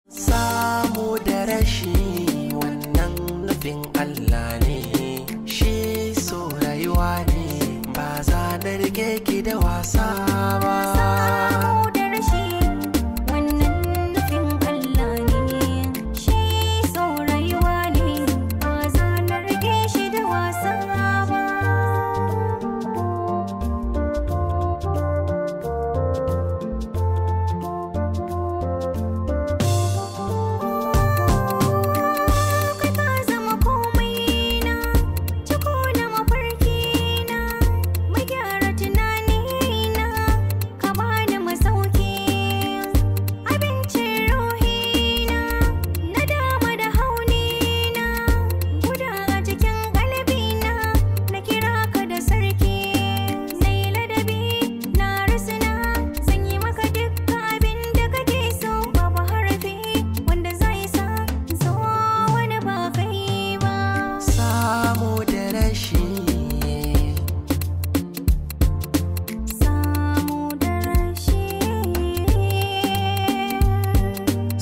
Samu da rashi wannan nufin Allah ne, shi so rayuwa ne, ba za na rike ki da wasa ba. Samu da rashi wannan nufin Allah ne, shi so rayuwa ne, ba za na rike shi da wasa ba.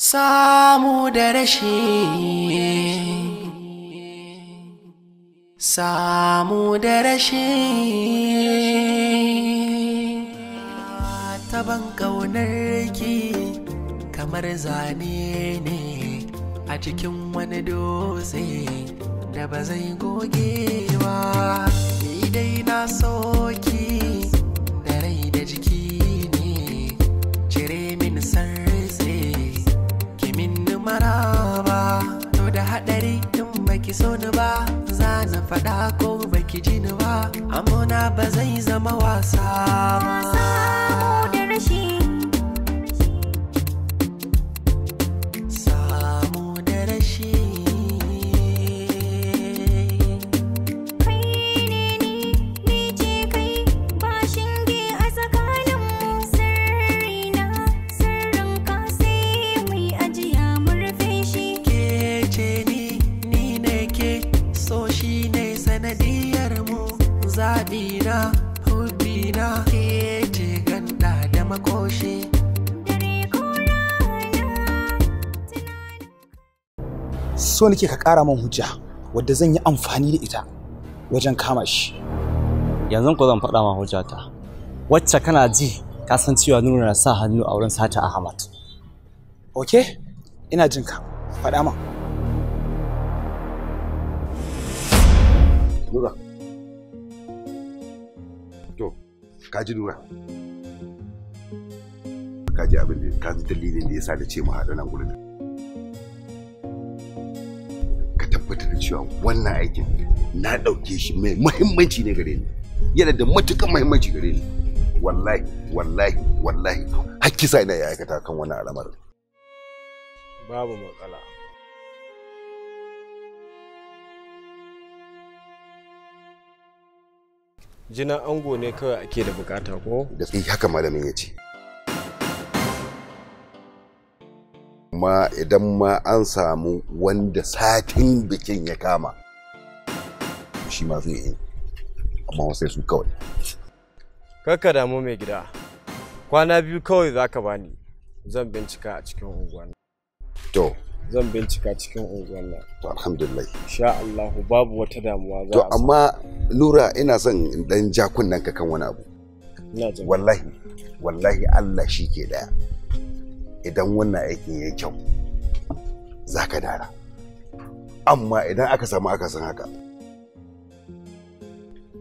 Samu da rashi, samu da rashi, taban ƙaunar ki kamar zane ne a cikin wani dutse da ba zai goge ba. Ni dai na soki da rai da jiki ne, cire min sarse maraba, to da hadari in baki so ni ba, za na faɗa ko baki ji ni ba, amona ba zai zama wasa ba. Samu da rashi, samu da rashi, kai ne ni ce kai, ba shinge a tsakaninmu, sirrina sirrin ka sai mu yi ajiya. So shi ne sanadiyar mu, zaɓina, hubina, ke ce ganda da makoshi. So nake ka ƙara man hujja wadda zan yi amfani da ita wajen kama shi. Yanzu ko zan faɗa ma hujjata, wacce kana ji ka san cewa Nura na sa hannu a wurin sata Ahmad. Okay, ina jin ka, faɗa ma. Nura. To, ka ji Nura. Ka ji abin da ka ji dalilin da yasa da ce mu haɗu nan gurin. Ka tabbatar da cewa wannan aikin na ɗauke shi mai muhimmanci ne gare ni. Yana da matuƙar muhimmanci gare ni. Wallahi, wallahi, wallahi. Hakki sa ina ya aikata kan wannan al'amarin. Babu matsala. Jinin ango ne kawai ake da bukata ko? Da haka malamin ya ce. Ma idan ma an samu wanda satin bikin ya kama, shi ma zai yi, amma sai su kawai. Kakka damu mai gida, kwana biyu kawai za ka bani, zan bincika a cikin unguwan. To. Zan bincika cikin unguwan nan. To alhamdulillah. Insha Allah babu wata damuwa za. To amma Nura ina son in dan ja kunnen ka kan wani abu. Wallahi, wallahi Allah shi ke daya. Idan wannan aikin yayi kyau, zaka dara. Amma idan aka samu akasin haka,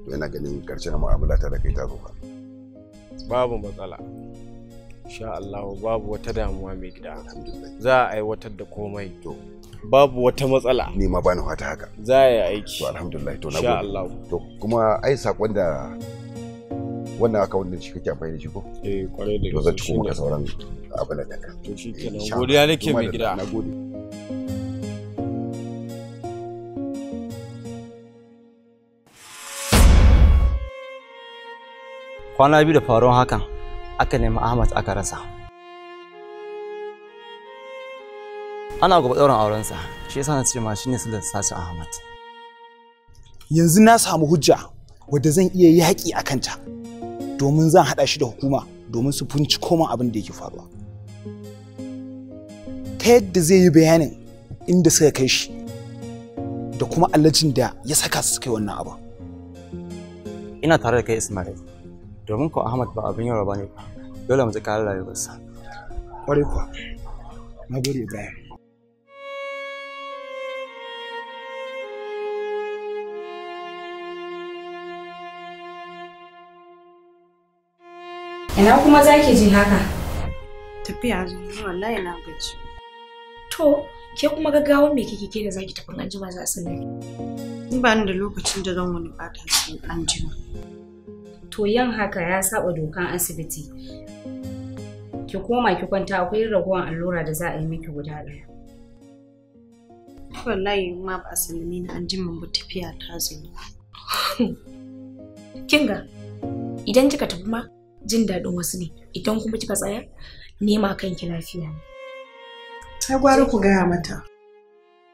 to ina ganin karshen mu'amala ta da kai ta zo ka. Babu matsala. Insha Allah babu wata damuwa mai gida. Za a aiwatar da komai. To babu wata matsala. Ni ma bani fata haka. Za a yi aiki. To alhamdulillah to na gode. Insha Allah. To kuma ai sakon da wannan aka wanda shi kake amfani da shi ko? Eh kwarai da gaske. To zan ci maka sauran abin da ka. To shikenan. Godiya nake mai gida. Na gode. Kwana biyu da faruwar hakan, aka nemi Ahmad aka rasa. Ana gaba ɗaurin aurensa, shi yasa na ce ma shine su da sace Ahmad. Yanzu na samu hujja wadda zan iya yaƙi a kanta, domin zan haɗa shi da hukuma domin su binciko min abin da yake faruwa. Ta ta yadda zai yi bayanin inda suka kai shi da kuma allajin da ya saka su kai wannan abu. Ina tare da kai Ismail, domin ko Ahmad ba abin yaro bane ba, dole mu ji kare rayuwarsa. Ƙwarai kuwa, na gode Ibrahim. Ina kuma zaki je haka? Tafiya zan wallahi na gaji. To, ke kuma gaggawa me kike ke da zaki tafi anjima za su ne? Ni ba ni da lokacin da zan wani bata su anjima. To yin haka ya saba dokan asibiti. Ki koma ki kwanta, akwai ragowar allura da za a yi miki guda ɗaya. Wallahi ma ba sallame ni anjima ba, tafiya ta zan. Kinga, idan kika tafi ma jin daɗin wasu ne, idan kuma kika tsaya nema kanki lafiya ne. Sai gwara ku gaya mata.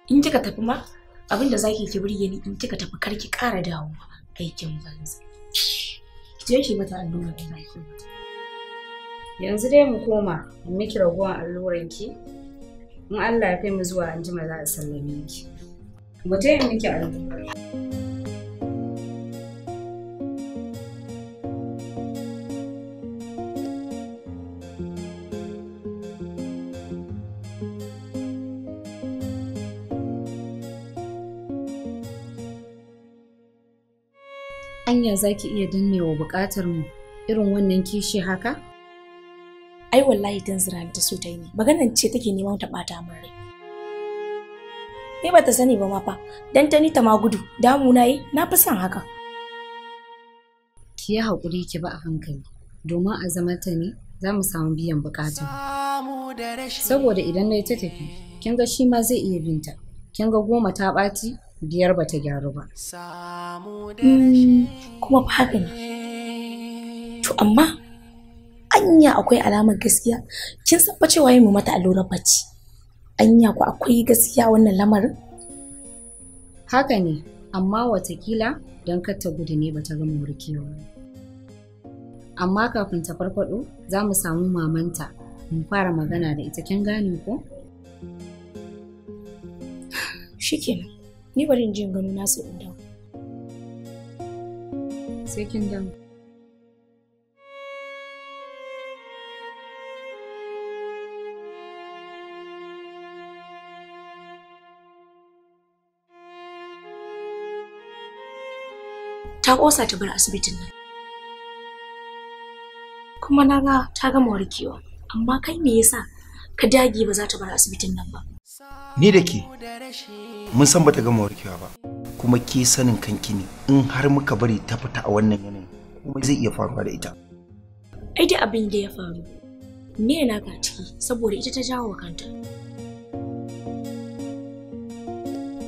In kika tafi ma abin da zaki ki burge ni, in kika tafi kar ki ƙara dawo aikin banza. Ki je ki mata allura da zaki mata. Yanzu dai mu koma in miki ragowar alluran ki. In Allah ya kai mu zuwa anjima za a sallame ki. Mu je in miki allura. Anya zaki iya dannewa buƙatar mu irin wannan kishi haka? Ai wallahi dan zira ta so ta yi ne. Maganar ce take neman ta bata min rai. Ni ba ta sani ba ma fa. Dan ta ni ta ma gudu. Damu na yi, na fi son haka. Ki yi haƙuri ki ba a hankali. Domin a zama ta ne za mu samu biyan buƙatar. Saboda idan na yi ta tafi, kin ga shi ma zai iya binta. Kin ga 10 ta ɓaci, 5 ba ta gyaru ba. Kuma fa haka ne. To amma anya akwai alamar gaskiya. Kin san fa cewa yin mu mata allurar bacci. Anya ku akwai gaskiya wannan lamarin? Haka ne, amma watakila don kar ta gudu ne bata gama warkewa. Amma kafin ta farfado, za mu samu mamanta mu fara magana da ita, kin gane ko? Shikenan. Ni bari in je gano nasu in dawo. Sai kin dawo. Ta ƙosa ta bar asibitin nan. Kuma na ga ta gama warkewa, amma kai me yasa ka dage ba za ta bar asibitin nan ba? Ni da ke mun san bata gama warkewa ba, kuma ke sanin kanki ne in har muka bari ta fita a wannan yanayin kuma zai iya faruwa da ita. Ai da abin da ya faru me na ka ciki, saboda ita ta jawo kanta.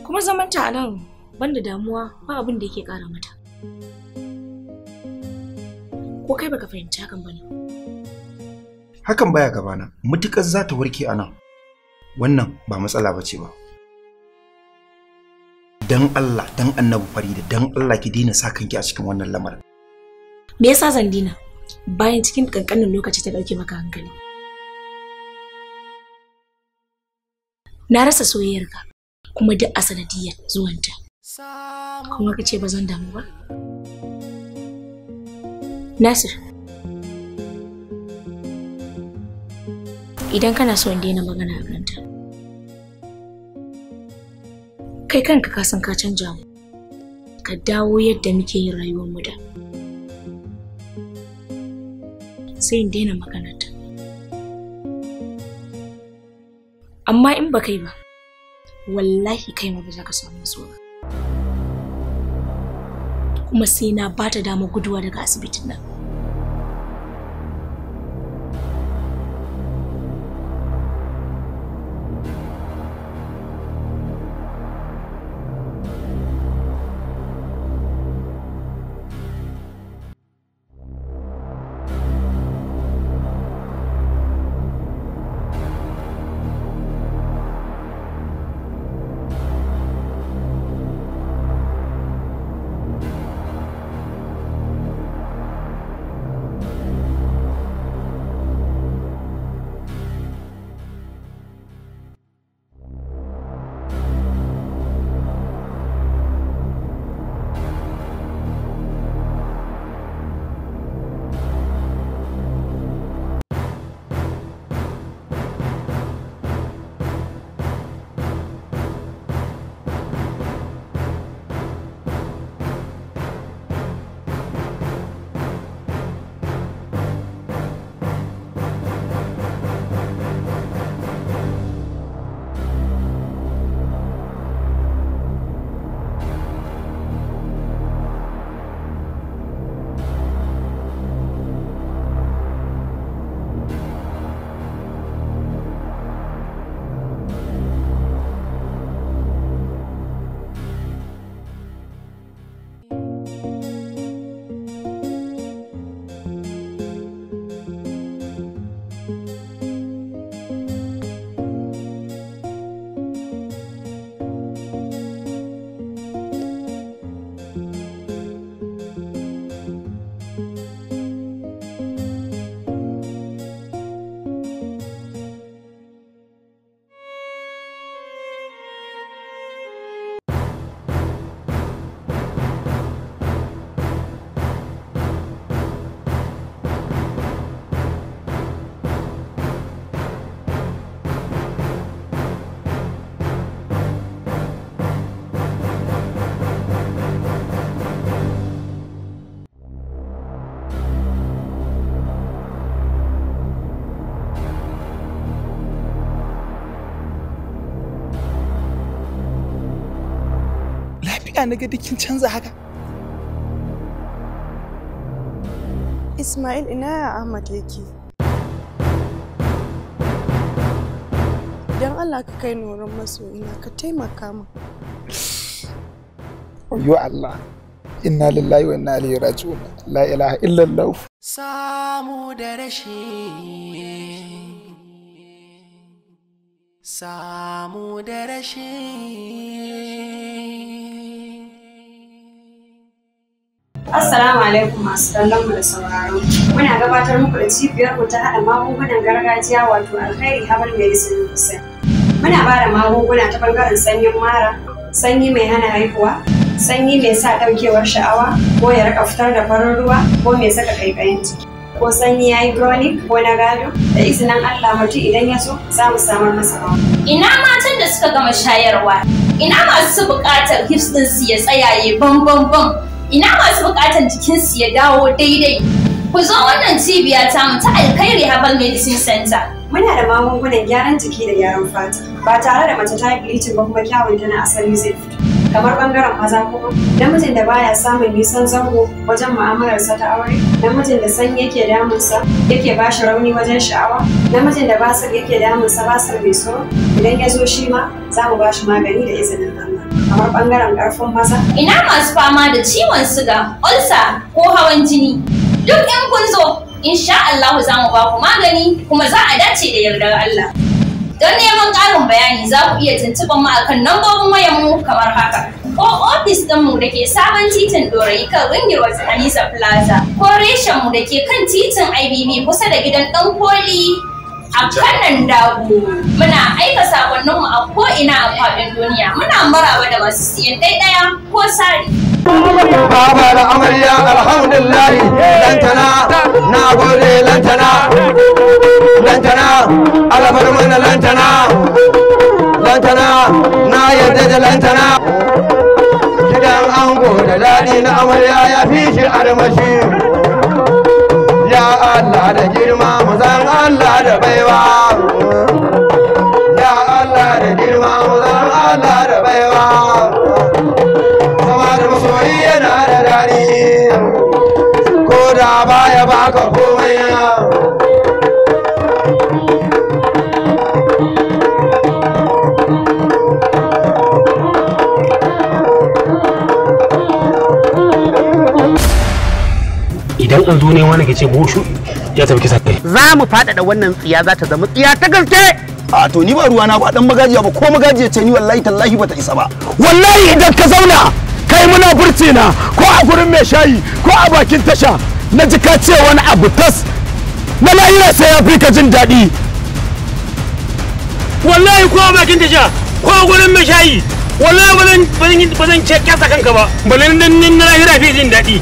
Kuma zamanta a nan banda damuwa ba abin da yake ƙara mata. Ko kai baka fahimci hakan bane? Hakan baya gabana, mutukar za ta warke a nan. Wannan ba matsala bace ba. Dan Allah, dan Annabi Farida, dan Allah ki daina sa kanki a cikin wannan lamarin. Me yasa zan dina? Bayan cikin kankanin lokaci ta dauke maka hankali. Na rasa soyayyarka, kuma duk a sanadiyar zuwanta. Kuma kace ba zan damu ba? Nasir, idan kana so in daina magana a kanta, kai kanka ka san ka canja mu, ka dawo yadda muke yin rayuwar mu da. Sai in daina magana ta. Amma in ba kai ba, wallahi kai ma ba za ka samu nutsuwa. Kuma sai na ba ta dama guduwa daga asibitin nan. leƙa na ga kin canza haka. Ismail ina ya Ahmad yake? Idan Allah ka kai nuran masoyina ka taimaka min. Yo Allah. Inna lillahi wa inna ilaihi raji'un. La ilaha illallah. Samu da rashi. Samu da rashi. Assalamu alaikum masu kallon mu da sauraro. Muna gabatar muku da cibiyar mu ta haɗa magungunan gargajiya wato Alkhairi Herbal Medicine Kusa. Muna ba da magunguna ta bangaren sanyin mara, sanyi mai hana haihuwa, sanyi mai sa ɗaukewar sha'awa ko ya rika fitar da farin ruwa ko mai saka kaikayin ciki. Ko sanyi ya yi chronic ko na gado da izinin Allah mutum idan ya so za mu samar masa rawa. Ina matan da suka gama shayarwa, ina masu buƙatar hips ɗinsu ya tsayaye bam. Ina masu buƙatar jikinsu ya dawo daidai. Ku zo wannan cibiya tamu ta Alkhairi Herbal Medicine Center. Muna da magungunan gyaran jiki da gyaran fata ba tare da mace ta yi bleaching ba kuma kyawun ta na asali zai fito. Kamar bangaren maza kuma namijin da baya samun nisan zango wajen mu'amalarsa ta aure, namijin da sanyi yake damunsa yake ba shi rauni wajen sha'awa, namijin da basir yake damunsa basir mai so, idan ya zo shi ma za mu ba shi magani da izinin Allah. Kamar bangaren karfin maza. Ina masu fama da ciwon suga, ulcer ko hawan jini. Duk in kun zo, insha Allah za mu ba ku magani kuma za a dace da yardar Allah. Don neman ƙarin bayani za ku iya tuntuɓar mu akan lambobin wayar mu kamar haka. Ko ofis ɗinmu da ke sabon titin Dorayi kan Ringir Road Anisa Plaza, ko reshen mu da ke kan titin IBB kusa da gidan ɗan koli a kanan dago. Muna aika sakonninmu a ko'ina a faɗin duniya. Muna maraba da masu siyan ɗaya ko sari. Baba da amarya alhamdulillahi lantana na gode lantana alabar mana lantana na yarda da lantana gidan ango da daɗi na amarya ya fi shi armashi ya Allah da girma mazan Allah da baiwa ya Allah da girma mazan Allah da baiwa masoyi yana da daɗi ko da baya baka komai idan an zo ne wani ke ce bushu ya tafi kisa kai za mu faɗaɗa wannan tsiya za ta zama tsiya ta gaske. A to ni ba ruwana ba dan magajiya ba ko magajiya ce ni wallahi tallahi bata isa ba. Wallahi idan ka zauna kai muna burti na ko a gurin mai shayi ko a bakin tasha na ji ka ce wani abu tas na lahira sai ya fi ka jin daɗi. Wallahi ko a bakin tasha ko a gurin mai shayi wallahi ba zan ce kyasa kanka ba balan na lahira fi jin daɗi.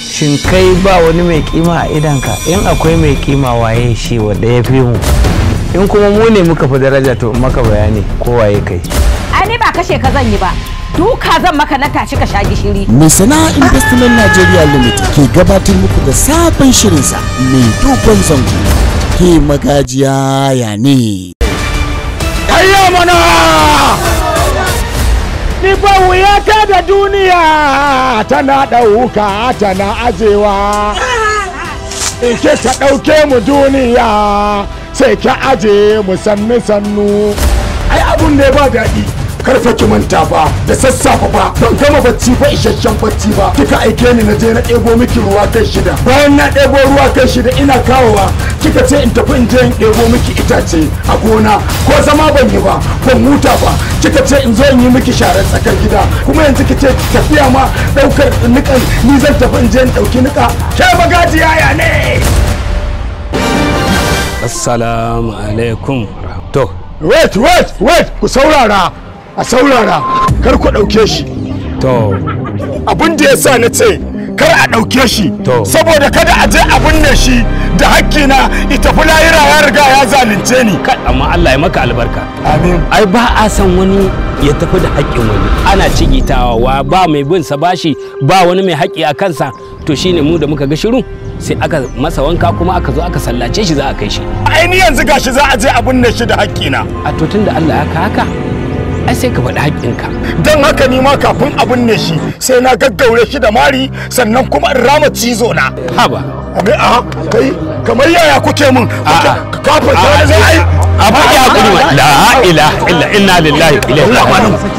Shin kai ba wani mai kima a idanka? In akwai mai kima waye shi wanda ya fi mu? In kuma mu ne muka fi daraja to maka bayani ko waye kai? Ai ni ba kashe ka zan yi ba. Duka zan maka na tashi ka sha gishiri. Mai sana'a Investment Nigeria Limited ke gabatar muku da sabon shirinsa mai dogon zango. Ke magajiya ya ne. Ayya mana! Ni fa wuyata da duniya tana ɗauka tana ajewa. In ke ta ɗauke mu duniya sai ki aje mu sannu. Ai abun ne ba daɗi. Karfa ki manta ba da sassafe ba ban gama bacci ba isasshen bacci ba kika aike ni na je na ɗebo miki ruwa kai 6 bayan na ɗebo ruwa kai 6 ina kawowa kika ce in tafi in je in ɗebo miki itace a gona ko zama ban yi ba ban huta ba kika ce in zo in yi miki sharar tsakar gida kuma yanzu kice tafiya ma ɗaukar nikan ni zan tafi in je in ɗauki nika ke magajiya ya ne. Assalamu alaikum. To wait ku saurara a saurara kar ku ɗauke shi. To abin da yasa na ce kar a ɗauke shi saboda kada a je abin ne shi da hakkina ita fi lahira ya riga ya zalunce ni. Amma Allah ya maka albarka. Amin. Ai ba a san wani ya tafi da haƙƙin wani. Ana cigitawa ba mai bin sa bashi ba wani mai haƙƙi a kansa to shine mu da muka ga shiru sai aka masa wanka kuma aka zo aka sallace shi za a kai shi. Ai ni yanzu gashi za a je abin ne shi da haƙƙina. A to tunda Allah ya ka haka ai sai ka faɗi haƙƙinka. Don haka ni ma kafin abin ne shi sai na gaggaure shi da mari sannan kuma in rama cizo na. Haba. A kai kamar yaya kuke mun kafin sai zai ai a baki hakuri ma la ilaha illa inna lillahi wa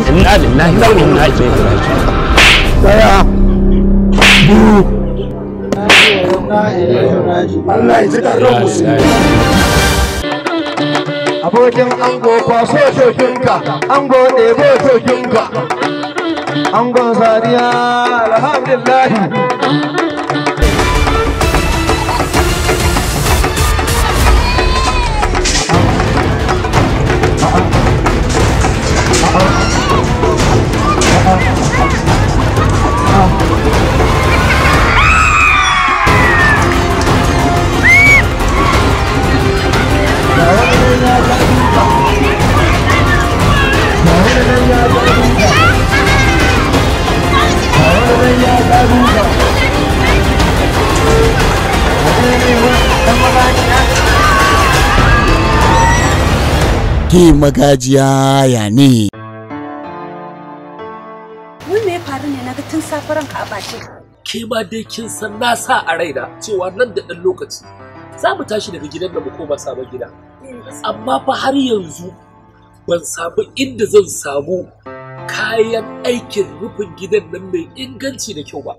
inna ilaihi raji'un. Daya. Allah ya ji ƙarfin musulmi. Abokin ango kwaso shokinka, ango ɗebo shokinka, angon sadiya alhamdulillahi. Ke magajiya ya ne? Wai me ya faru ne naga tun safe ranka a bace? Ke ma dai kin san na sa a raina cewa nan da ɗan lokaci za mu tashi daga gidan da mu koma sabon gida. Amma fa har yanzu ban samu inda zan samu kayan aikin rufin gidan nan mai inganci da kyau ba.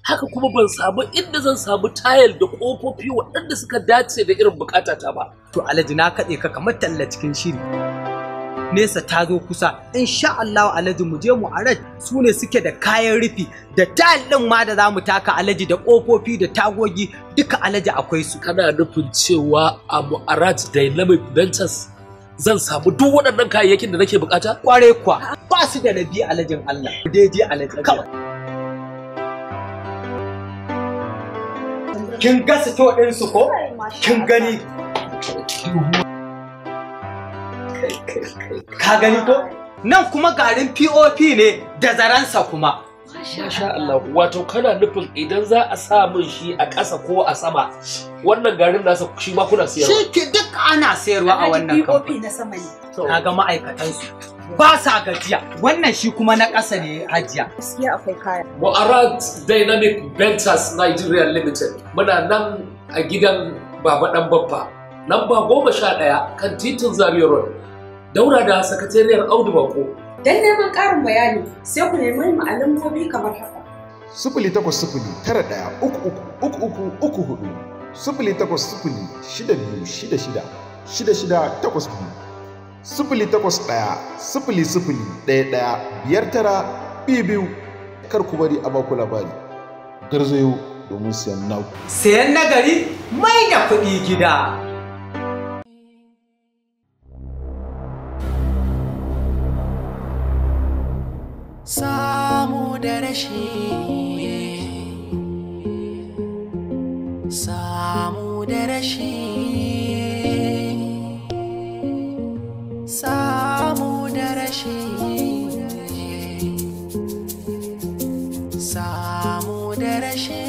Haka kuma ban samu inda zan samu tayal da ƙofofi waɗanda suka dace da irin bukatata ba. To Alhaji na kaɗe ka kamar talla cikin shiri. Nesa ta zo kusa, insha Allah Alhaji mu je mu araj su ne suke da kayan rufi da tayal ɗin ma da za mu taka Alhaji da ƙofofi da tagogi duka Alhaji akwai su. Kana nufin cewa a Mu'arat Dynamic Ventures zan samu duk waɗannan kayayyakin da nake bukata? Ƙwarai kuwa ba su da rabi Alhajin Allah. Ku dai je Alhaji kawai. Kin ga sito ɗinsu ko? Kin gani? Ka gani ko? Nan kuma garin POP ne da zaransa kuma. Masha Allah, wato kana nufin idan za a sa min shi a ƙasa ko a sama wannan garin nasa shi ma kuna siyarwa? Shi ke duk ana sayarwa a wannan POP na sama ne. Kaga ma'aikatansu ba sa gajiya. Wannan shi kuma na ƙasa ne Hajiya. Gaskiya akwai kaya. Mu'arat Dynamic Ventures Nigeria Limited. Muna nan a gidan Baba Dan Baffa. Namba 11 kan titin Zaria Road. Daura da sakatariyar Audu Bako. Dan neman ƙarin bayani sai ku nemi mu a lambobi kamar haka. 081-333-66-68-081-0011-5922. Kar ku bari a baku labari. Garzayo domin siyan naku. Sayan nagari mai da kuɗi gida. Samu da rashi, samu da rashi, samu da rashi, samu da rashi.